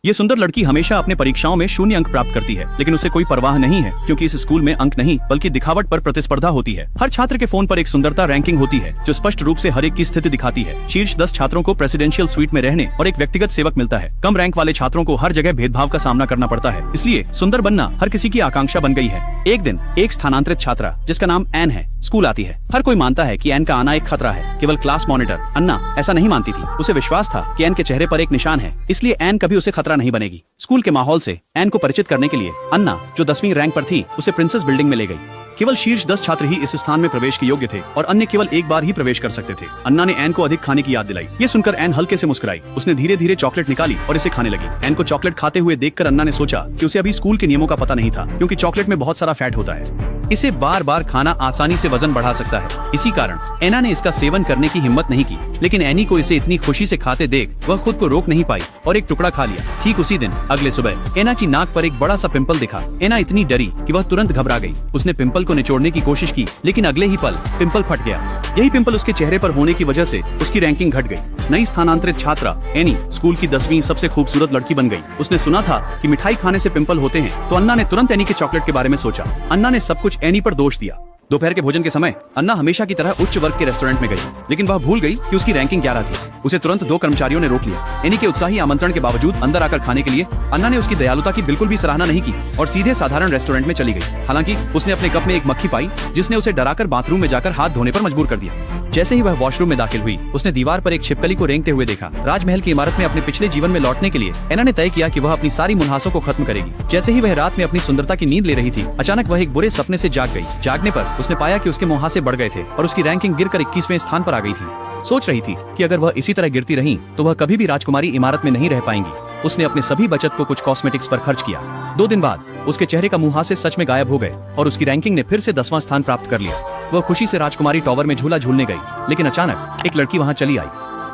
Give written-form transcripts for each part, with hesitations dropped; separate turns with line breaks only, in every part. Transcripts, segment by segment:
ये सुंदर लड़की हमेशा अपने परीक्षाओं में 0 अंक प्राप्त करती है, लेकिन उसे कोई परवाह नहीं है क्योंकि इस स्कूल में अंक नहीं बल्कि दिखावट पर प्रतिस्पर्धा होती है। हर छात्र के फोन पर एक सुंदरता रैंकिंग होती है जो स्पष्ट रूप से हर एक की स्थिति दिखाती है। शीर्ष 10 छात्रों को प्रेसिडेंशियल स्वीट में रहने और एक व्यक्तिगत सेवक मिलता है। कम रैंक वाले छात्रों को हर जगह भेदभाव का सामना करना पड़ता है, इसलिए सुंदर बनना हर किसी की आकांक्षा बन गई है। एक दिन एक स्थानांतरित छात्रा जिसका नाम एन है स्कूल आती है। हर कोई मानता है कि एन का आना एक खतरा है। केवल क्लास मॉनिटर अन्ना ऐसा नहीं मानती थी। उसे विश्वास था कि एन के चेहरे पर एक निशान है, इसलिए एन कभी उसे खतरा नहीं बनेगी। स्कूल के माहौल से एन को परिचित करने के लिए अन्ना, जो 10वीं रैंक पर थी, उसे प्रिंसेस बिल्डिंग में ले गई। केवल शीर्ष 10 छात्र ही इस स्थान में प्रवेश के योग्य थे और अन्य केवल एक बार ही प्रवेश कर सकते थे। अन्ना ने एन को अधिक खाने की याद दिलाई। ये सुनकर एन हल्के से मुस्कुराई। उसने धीरे धीरे चॉकलेट निकाली और इसे खाने लगी। एन को चॉकलेट खाते हुए देखकर अन्ना ने सोचा कि उसे अभी स्कूल के नियमों का पता नहीं था, क्योंकि चॉकलेट में बहुत सारा फैट होता है। इसे बार बार खाना आसानी से वजन बढ़ा सकता है। इसी कारण एना ने इसका सेवन करने की हिम्मत नहीं की, लेकिन एनी को इसे इतनी खुशी से खाते देख वह खुद को रोक नहीं पाई और एक टुकड़ा खा लिया। ठीक उसी दिन अगले सुबह एना की नाक पर एक बड़ा सा पिंपल दिखा। एना इतनी डरी कि वह तुरंत घबरा गई। उसने पिंपल को निचोड़ने की कोशिश की, लेकिन अगले ही पल पिंपल फट गया। यही पिंपल उसके चेहरे पर होने की वजह से उसकी रैंकिंग घट गई। नई स्थानांतरित छात्रा एनी स्कूल की 10वीं सबसे खूबसूरत लड़की बन गई। उसने सुना था कि मिठाई खाने से पिंपल होते हैं, तो अन्ना ने तुरंत एनी के चॉकलेट के बारे में सोचा। अन्ना ने सब कुछ एनी पर दोष दिया। दोपहर के भोजन के समय अन्ना हमेशा की तरह उच्च वर्ग के रेस्टोरेंट में गई, लेकिन वह भूल गई कि उसकी रैंकिंग 11 थी। उसे तुरंत 2 कर्मचारियों ने रोक लिया। एनी के उत्साही आमंत्रण के बावजूद अंदर आकर खाने के लिए अन्ना ने उसकी दयालुता की बिल्कुल भी सराहना नहीं की और सीधे साधारण रेस्टोरेंट में चली गई। हालांकि उसने अपने कप में एक मक्खी पाई, जिसने उसे डराकर बाथरूम में जाकर हाथ धोने पर मजबूर कर दिया। जैसे ही वह वॉशरूम में दाखिल हुई, उसने दीवार पर एक छिपकली को रेंगते हुए देखा। राजमहल की इमारत में अपने पिछले जीवन में लौटने के लिए एना ने तय किया कि वह अपनी सारी मुनहासों को खत्म करेगी। जैसे ही वह रात में अपनी सुंदरता की नींद ले रही थी, अचानक वह एक बुरे सपने से जाग गई। जागने पर उसने पाया कि उसके मुहासे बढ़ गए थे और उसकी रैंकिंग गिरकर 21वें स्थान पर आ गई थी। सोच रही थी कि अगर वह इसी तरह गिरती रही तो वह कभी भी राजकुमारी इमारत में नहीं रह पाएंगी। उसने अपने सभी बचत को कुछ कॉस्मेटिक्स पर खर्च किया। 2 दिन बाद उसके चेहरे का मुहासे सच में गायब हो गए और उसकी रैंकिंग ने फिर से 10वां स्थान प्राप्त कर लिया। वह खुशी से राजकुमारी टॉवर में झूला झूलने गई, लेकिन अचानक एक लड़की वहां चली आई।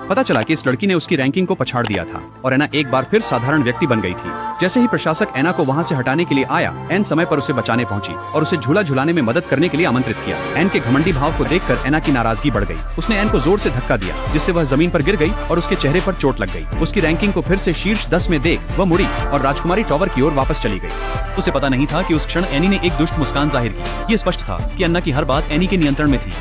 पता चला कि इस लड़की ने उसकी रैंकिंग को पछाड़ दिया था और एना एक बार फिर साधारण व्यक्ति बन गई थी। जैसे ही प्रशासक एना को वहां से हटाने के लिए आया, एन समय पर उसे बचाने पहुंची और उसे झूला झुलाने में मदद करने के लिए आमंत्रित किया। एन के घमंडी भाव को देखकर एना की नाराजगी बढ़ गई। उसने एन को जोर से धक्का दिया, जिससे वह जमीन पर गिर गई और उसके चेहरे पर चोट लग गई। उसकी रैंकिंग को फिर से शीर्ष 10 में देख वह मुड़ी और राजकुमारी टॉवर की ओर वापस चली गई। उसे पता नहीं था कि उस क्षण एनी ने एक दुष्ट मुस्कान जाहिर की। ये स्पष्ट था कि अन्ना की हर बात एनी के नियंत्रण में थी।